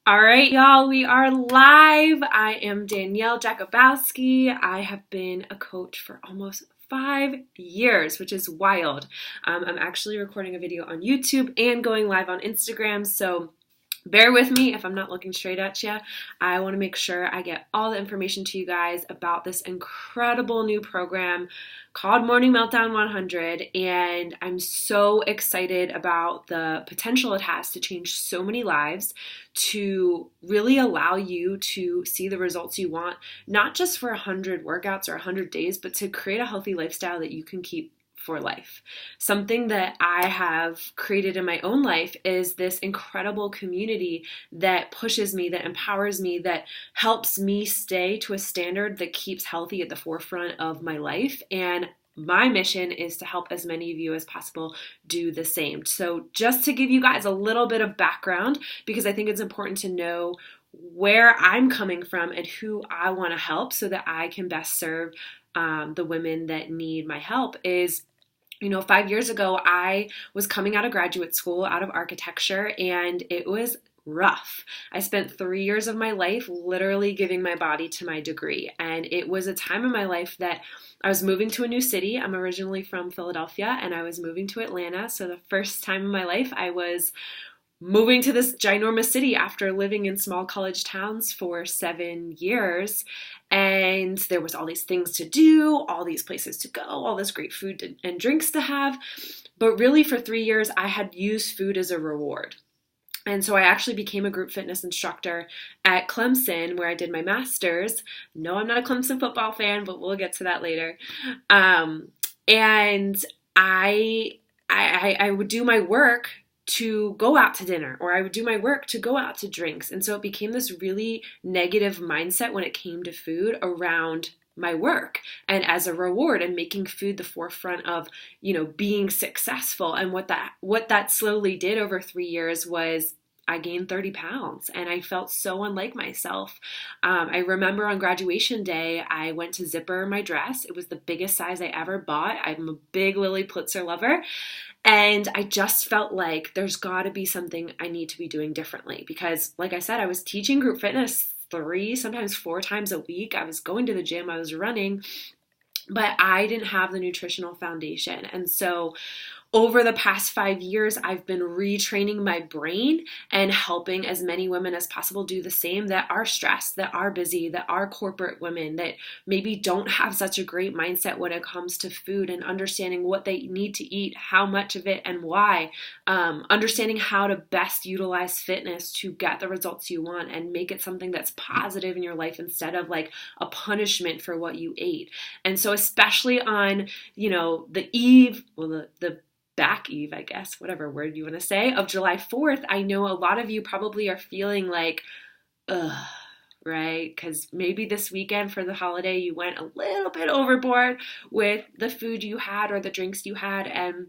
All right, y'all, we are live. I am Danielle Jakubowski. I have been a coach for almost 5 years, which is wild. I'm actually recording a video on YouTube and going live on Instagram, so bear with me if I'm not looking straight at you. I want to make sure I get all the information to you guys about this incredible new program called Morning Meltdown 100, and I'm so excited about the potential it has to change so many lives, to really allow you to see the results you want, not just for 100 workouts or 100 days, but to create a healthy lifestyle that you can keep for life. Something that I have created in my own life is this incredible community that pushes me, that empowers me, that helps me stay to a standard that keeps healthy at the forefront of my life. And my mission is to help as many of you as possible do the same. So just to give you guys a little bit of background, because I think it's important to know where I'm coming from and who I want to help so that I can best serve the women that need my help is, 5 years ago, I was coming out of graduate school, out of architecture, and it was rough. I spent 3 years of my life literally giving my body to my degree. And it was a time in my life that I was moving to a new city. I'm originally from Philadelphia, and I was moving to Atlanta. So the first time in my life, I was moving to this ginormous city after living in small college towns for 7 years. And there was all these things to do, all these places to go, all this great food and drinks to have. But really for 3 years, I had used food as a reward. And so I actually became a group fitness instructor at Clemson, where I did my master's. No, I'm not a Clemson football fan, but we'll get to that later. And I would do my work to go out to dinner, or I would do my work to go out to drinks. And so it became this really negative mindset when it came to food around my work and as a reward, and making food the forefront of, being successful. And what that slowly did over 3 years was I gained 30 pounds and I felt so unlike myself. I remember on graduation day, I went to zipper my dress. It was the biggest size I ever bought. I'm a big Lily Pulitzer lover. And I just felt like there's got to be something I need to be doing differently, because like I said, I was teaching group fitness 3, sometimes 4 times a week. I was going to the gym, I was running, but I didn't have the nutritional foundation. And so over the past 5 years, I've been retraining my brain and helping as many women as possible do the same, that are stressed, that are busy, that are corporate women, that maybe don't have such a great mindset when it comes to food and understanding what they need to eat, how much of it and why, understanding how to best utilize fitness to get the results you want and make it something that's positive in your life instead of like a punishment for what you ate. And so especially on, the back eve, I guess, whatever word you want to say, of July 4th, I know a lot of you probably are feeling like, ugh, right? Because maybe this weekend for the holiday, you went a little bit overboard with the food you had or the drinks you had. And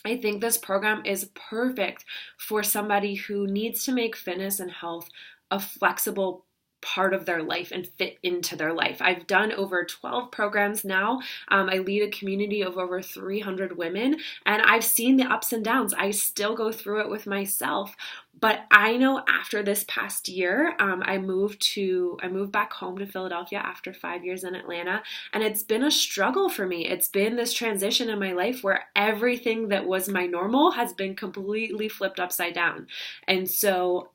I think this program is perfect for somebody who needs to make fitness and health a flexible part of their life and fit into their life. I've done over 12 programs now. I lead a community of over 300 women, and I've seen the ups and downs. I still go through it with myself, but I know after this past year, I moved back home to Philadelphia after 5 years in Atlanta, and it's been a struggle for me. It's been this transition in my life where everything that was my normal has been completely flipped upside down. And so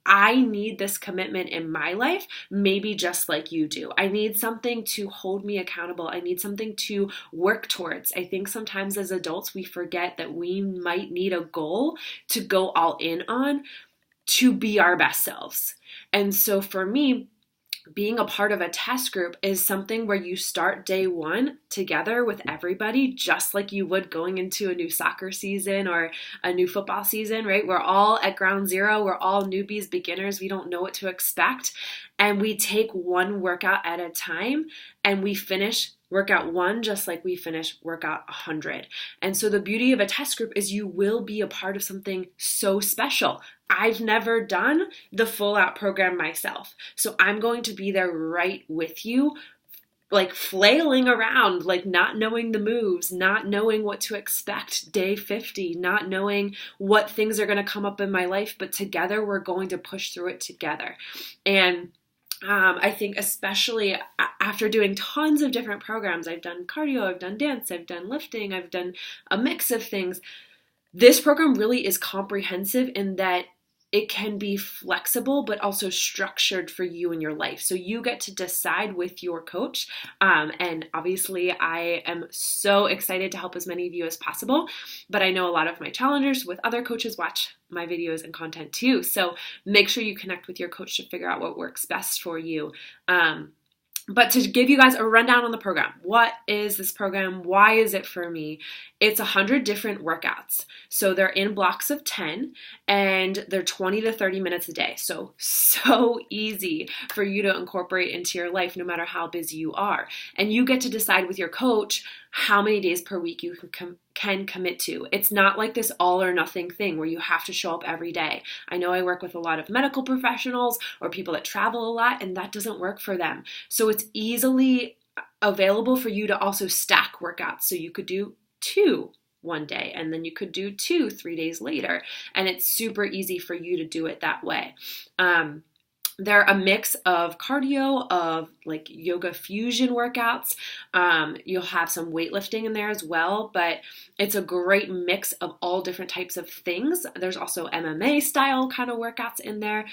I need this commitment in my life, maybe just like you do. I need something to hold me accountable. I need something to work towards. I think sometimes as adults, we forget that we might need a goal to go all in on to be our best selves. And so for me, being a part of a test group is something where you start day one together with everybody, just like you would going into a new soccer season or a new football season, right? We're all at ground zero. We're all newbies, beginners. We don't know what to expect. And we take one workout at a time, and we finish workout 1 just like we finish workout 100. And so the beauty of a test group is you will be a part of something so special. I've never done the full out program myself, so I'm going to be there right with you like flailing around, like not knowing the moves, not knowing what to expect day 50, not knowing what things are going to come up in my life, but together we're going to push through it together. And I think especially after doing tons of different programs, I've done cardio, I've done dance, I've done lifting, I've done a mix of things. This program really is comprehensive in that it can be flexible, but also structured for you in your life. So you get to decide with your coach. And obviously I am so excited to help as many of you as possible, but I know a lot of my challengers with other coaches watch my videos and content too. So make sure you connect with your coach to figure out what works best for you. But to give you guys a rundown on the program, what is this program? Why is it for me? It's 100 different workouts. So they're in blocks of 10 and they're 20 to 30 minutes a day. So easy for you to incorporate into your life no matter how busy you are. And you get to decide with your coach how many days per week you can commit to. It's not like this all or nothing thing where you have to show up every day. I know I work with a lot of medical professionals or people that travel a lot, and that doesn't work for them. So it's easily available for you to also stack workouts. So you could do 2 one day, and then you could do 2 3 days later. And it's super easy for you to do it that way. They're a mix of cardio, of like yoga fusion workouts. You'll have some weightlifting in there as well, but it's a great mix of all different types of things. There's also MMA style kind of workouts in there.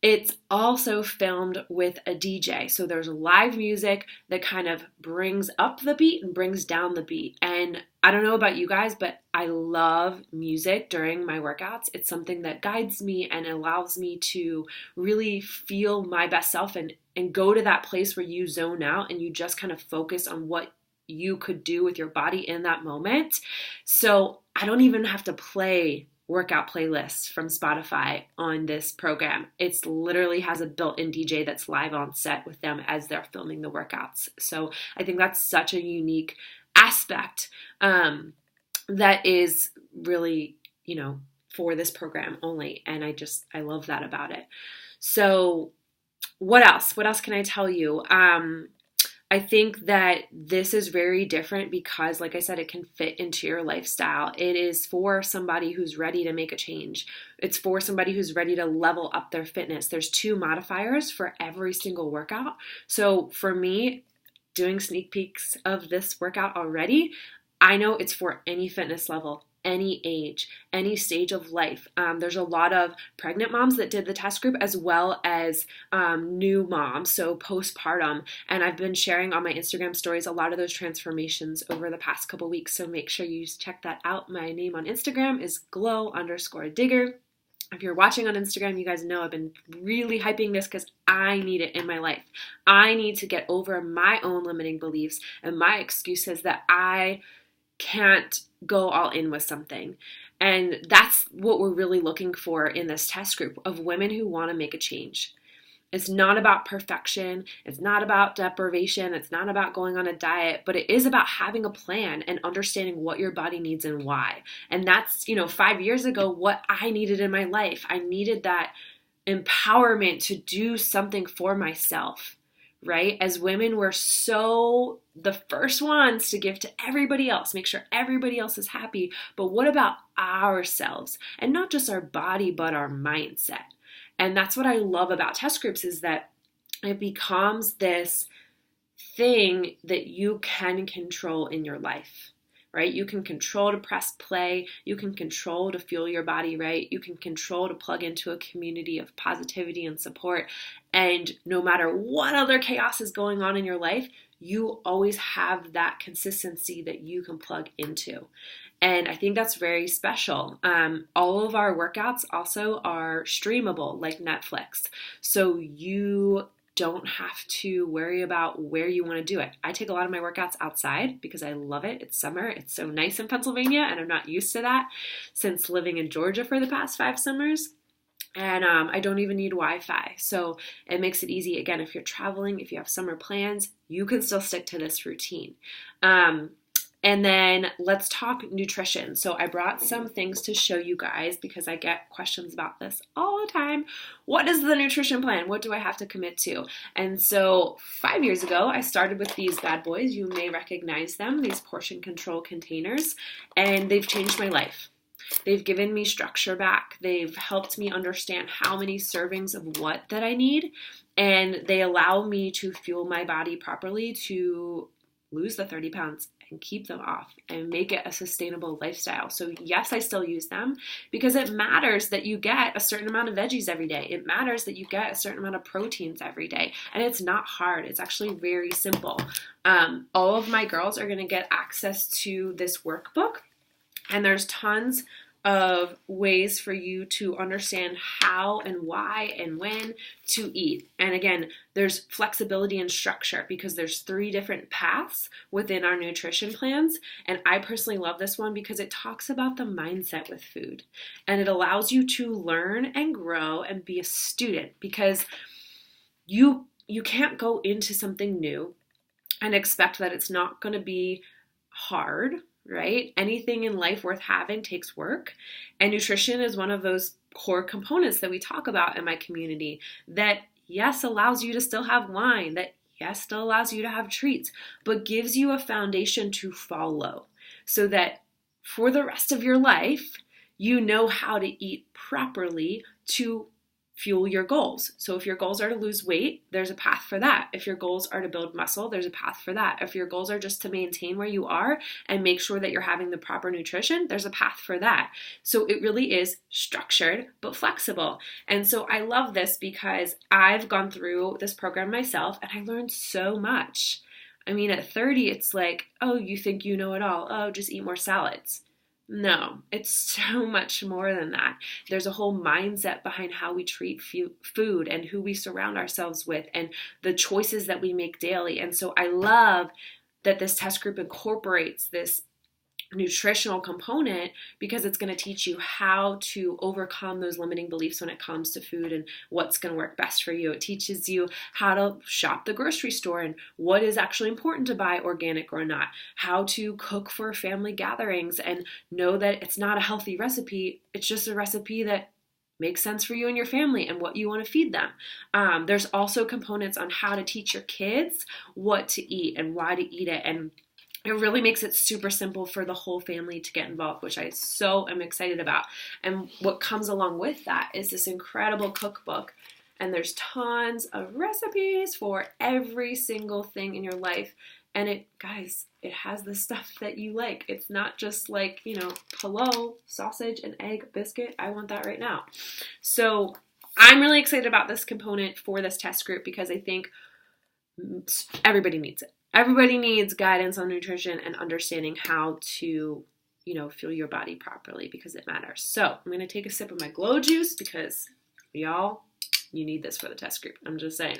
It's also filmed with a DJ. So there's live music that kind of brings up the beat and brings down the beat. And I don't know about you guys, but I love music during my workouts. It's something that guides me and allows me to really feel my best self and go to that place where you zone out and you just kind of focus on what you could do with your body in that moment. So I don't even have to play workout playlists from Spotify on this program. It's literally has a built-in DJ that's live on set with them as they're filming the workouts. So I think that's such a unique aspect that is really, for this program only. And I love that about it. So what else? What else can I tell you? I think that this is very different because, like I said, it can fit into your lifestyle. It is for somebody who's ready to make a change. It's for somebody who's ready to level up their fitness. There's 2 modifiers for every single workout. So for me, doing sneak peeks of this workout already, I know it's for any fitness level, any age, any stage of life. There's a lot of pregnant moms that did the test group as well as new moms, so postpartum. And I've been sharing on my Instagram stories a lot of those transformations over the past couple weeks, so make sure you check that out. My name on Instagram is glow_digger. If you're watching on Instagram, you guys know I've been really hyping this because I need it in my life. I need to get over my own limiting beliefs and my excuses that I can't go all in with something. And that's what we're really looking for in this test group of women who want to make a change. It's not about perfection. It's not about deprivation. It's not about going on a diet, but it is about having a plan and understanding what your body needs and why. And that's, 5 years ago, what I needed in my life. I needed that empowerment to do something for myself. Right? As women, we're so the first ones to give to everybody else, make sure everybody else is happy. But what about ourselves? And not just our body, but our mindset. And that's what I love about test groups is that it becomes this thing that you can control in your life. Right? You can control to press play. You can control to fuel your body right. You can control to plug into a community of positivity and support. And no matter what other chaos is going on in your life, you always have that consistency that you can plug into. And I think that's very special. All of our workouts also are streamable like Netflix. So you don't have to worry about where you want to do it. I take a lot of my workouts outside because I love it. It's summer. It's so nice in Pennsylvania, and I'm not used to that since living in Georgia for the past 5 summers. And I don't even need Wi-Fi. So it makes it easy. Again, if you're traveling, if you have summer plans, you can still stick to this routine. And then let's talk nutrition. So I brought some things to show you guys because I get questions about this all the time. What is the nutrition plan? What do I have to commit to? And so 5 years ago, I started with these bad boys. You may recognize them, these portion control containers, and they've changed my life. They've given me structure back. They've helped me understand how many servings of what that I need, and they allow me to fuel my body properly to lose the 30 pounds and keep them off and make it a sustainable lifestyle. So yes, I still use them because it matters that you get a certain amount of veggies every day. It matters that you get a certain amount of proteins every day. And it's not hard. It's actually very simple. All of my girls are going to get access to this workbook, and there's tons of ways for you to understand how and why and when to eat. And again, there's flexibility and structure because there's 3 different paths within our nutrition plans. And I personally love this one because it talks about the mindset with food, and it allows you to learn and grow and be a student, because you can't go into something new and expect that it's not going to be hard, right? Anything in life worth having takes work. And nutrition is one of those core components that we talk about in my community that, yes, allows you to still have wine, that, yes, still allows you to have treats, but gives you a foundation to follow so that for the rest of your life, you know how to eat properly to fuel your goals. So if your goals are to lose weight, there's a path for that. If your goals are to build muscle, there's a path for that. If your goals are just to maintain where you are and make sure that you're having the proper nutrition, there's a path for that. So it really is structured but flexible. And so I love this because I've gone through this program myself and I learned so much. I mean, at 30, it's like, oh, you think you know it all. Oh, just eat more salads. No, it's so much more than that. There's a whole mindset behind how we treat food and who we surround ourselves with and the choices that we make daily. And so I love that this test group incorporates this nutritional component because it's going to teach you how to overcome those limiting beliefs when it comes to food and what's going to work best for you. It teaches you how to shop the grocery store and what is actually important to buy, organic or not, how to cook for family gatherings and know that it's not a healthy recipe. It's just a recipe that makes sense for you and your family and what you want to feed them. There's also components on how to teach your kids what to eat and why to eat it, and it really makes it super simple for the whole family to get involved, which I so am excited about. And what comes along with that is this incredible cookbook. And there's tons of recipes for every single thing in your life. And it has the stuff that you like. It's not just like, hello, sausage and egg biscuit. I want that right now. So I'm really excited about this component for this test group because I think everybody needs it. Everybody needs guidance on nutrition and understanding how to, fuel your body properly because it matters. So I'm going to take a sip of my Glow juice because y'all, you need this for the test group. I'm just saying.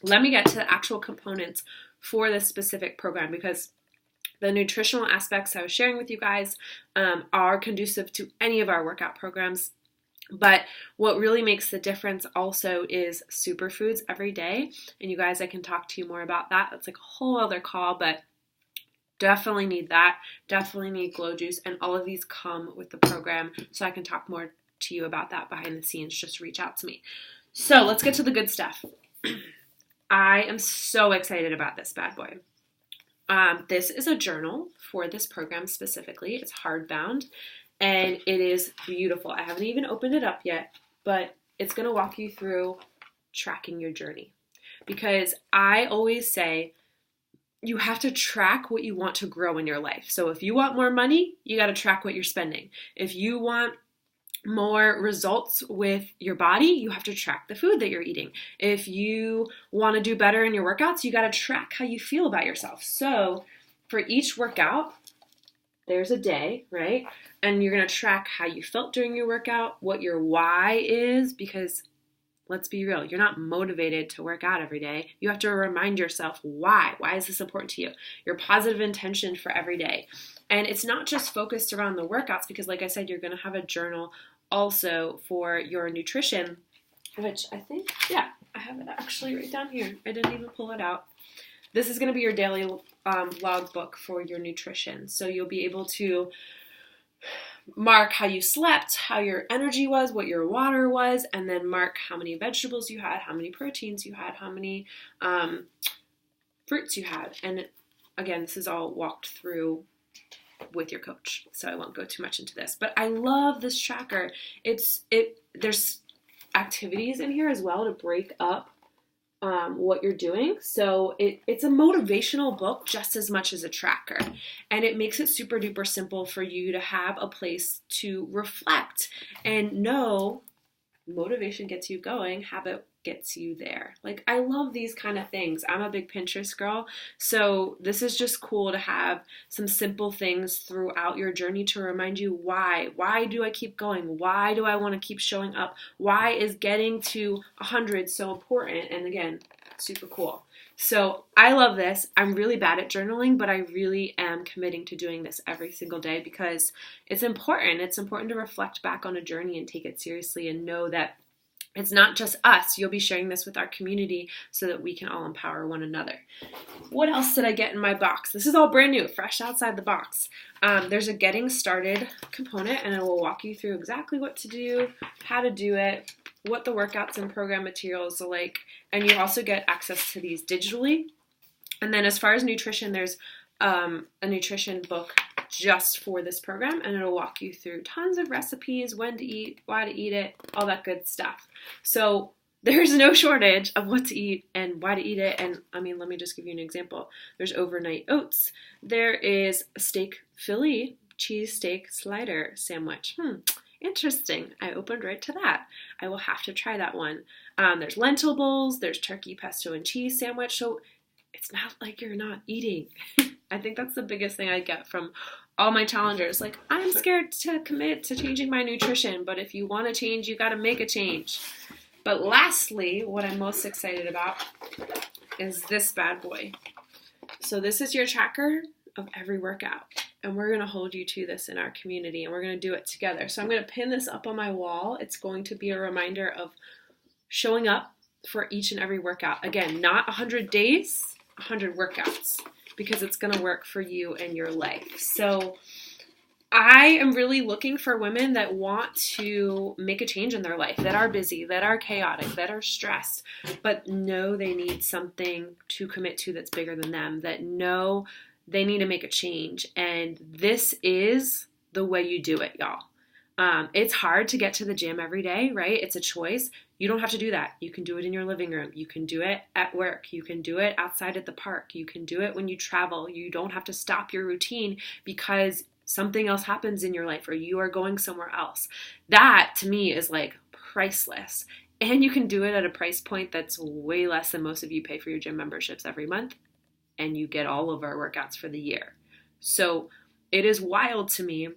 Let me get to the actual components for this specific program because the nutritional aspects I was sharing with you guys are conducive to any of our workout programs. But what really makes the difference also is superfoods every day. And you guys, I can talk to you more about that. That's like a whole other call, but definitely need that. Definitely need Glow Juice. And all of these come with the program. So I can talk more to you about that behind the scenes. Just reach out to me. So let's get to the good stuff. I am so excited about this bad boy. This is a journal for this program specifically. It's hardbound. And it is beautiful. I haven't even opened it up yet, but it's going to walk you through tracking your journey. Because I always say you have to track what you want to grow in your life. So if you want more money, you got to track what you're spending. If you want more results with your body, you have to track the food that you're eating. If you want to do better in your workouts, you got to track how you feel about yourself. So for each workout, there's a day, right? And you're going to track how you felt during your workout, what your why is, because let's be real, you're not motivated to work out every day. You have to remind yourself why. Why is this important to you? Your positive intention for every day. And it's not just focused around the workouts because like I said, you're going to have a journal also for your nutrition, which I think, I have it actually right down here. I didn't even pull it out. this is going to be your daily log book for your nutrition. So you'll be able to mark how you slept, how your energy was, what your water was, and then mark how many vegetables you had, how many proteins you had, how many fruits you had. And again, this is all walked through with your coach, so I won't go too much into this. But I love this tracker. There's activities in here as well to break up what you're doing. So it's a motivational book just as much as a tracker. And it makes it super duper simple for you to have a place to reflect and know motivation gets you going, habit gets you there. Like, I love these kind of things. I'm a big Pinterest girl, so this is just cool to have some simple things throughout your journey to remind you why. Why do I keep going? Why do I want to keep showing up? Why is getting to 100 so important? And again, super cool. So I love this. I'm really bad at journaling, but I really am committing to doing this every single day because it's important. It's important to reflect back on a journey and take it seriously and know that it's not just us. You'll be sharing this with our community so that we can all empower one another. What else did I get in my box? This is all brand new, fresh outside the box. There's a getting started component, and it will walk you through exactly what to do, how to do it, what the workouts and program materials are like, and you also get access to these digitally. And then as far as nutrition, there's a nutrition book just for this program, and it'll walk you through tons of recipes, when to eat, why to eat it, all that good stuff. So there's no shortage of what to eat and why to eat it. And I mean, let me just give you an example. There's overnight oats. There is a steak Philly cheese steak slider sandwich. Interesting. I opened right to that. I will have to try that one. There's lentil bowls. There's turkey pesto and cheese sandwich. So it's not like you're not eating. I think that's the biggest thing I get from all my challengers. Like, I'm scared to commit to changing my nutrition, but if you want to change, you got to make a change. But lastly, what I'm most excited about is this bad boy. So this is your tracker of every workout, and we're going to hold you to this in our community, and we're going to do it together. So I'm going to pin this up on my wall. It's going to be a reminder of showing up for each and every workout. Again, not 100 days, 100 workouts, because it's going to work for you and your life. So I am really looking for women that want to make a change in their life, that are busy, that are chaotic, that are stressed, but know they need something to commit to that's bigger than them, that know they need to make a change. And this is the way you do it, y'all. It's hard to get to the gym every day, right? It's a choice. You don't have to do that. You can do it in your living room. You can do it at work. You can do it outside at the park. You can do it when you travel. You don't have to stop your routine because something else happens in your life or you are going somewhere else. That, to me, is like priceless. And you can do it at a price point that's way less than most of you pay for your gym memberships every month. And you get all of our workouts for the year. So it is wild to me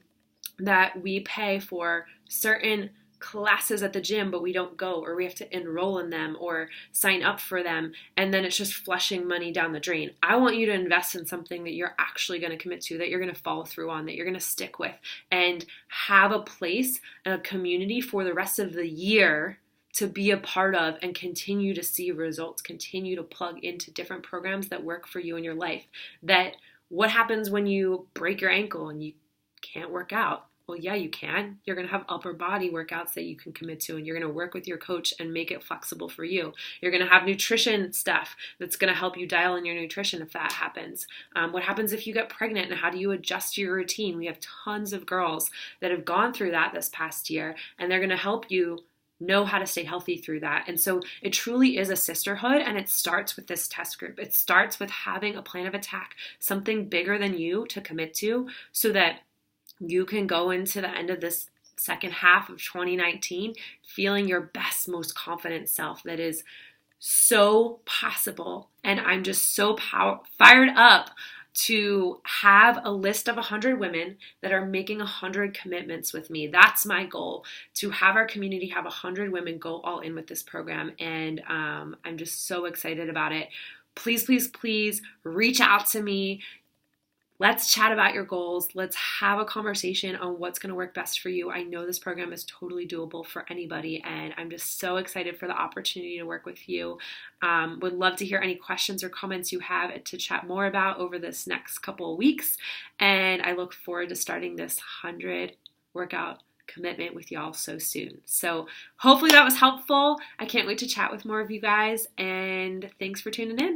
that we pay for certain classes at the gym, but we don't go, or we have to enroll in them or sign up for them, and then it's just flushing money down the drain. I want you to invest in something that you're actually going to commit to, that you're going to follow through on, that you're going to stick with, and have a place and a community for the rest of the year to be a part of and continue to see results, continue to plug into different programs that work for you in your life. That what happens when you break your ankle and you can't work out? Well, yeah, you can. You're going to have upper body workouts that you can commit to, and you're going to work with your coach and make it flexible for you. You're going to have nutrition stuff that's going to help you dial in your nutrition if that happens. What happens if you get pregnant, and how do you adjust your routine? We have tons of girls that have gone through that this past year, and they're going to help you know how to stay healthy through that. And so it truly is a sisterhood, and it starts with this test group. It starts with having a plan of attack, something bigger than you to commit to, so that you can go into the end of this second half of 2019 feeling your best, most confident self. That is so possible. And I'm just so fired up to have a list of 100 women that are making 100 commitments with me. That's my goal, to have our community have 100 women go all in with this program. And I'm just so excited about it. Please, please, please reach out to me. let's chat about your goals. Let's have a conversation on what's going to work best for you. I know this program is totally doable for anybody, and I'm just so excited for the opportunity to work with you. Would love to hear any questions or comments you have to chat more about over this next couple of weeks, and I look forward to starting this 100 workout commitment with y'all so soon. So hopefully that was helpful. I can't wait to chat with more of you guys, and thanks for tuning in.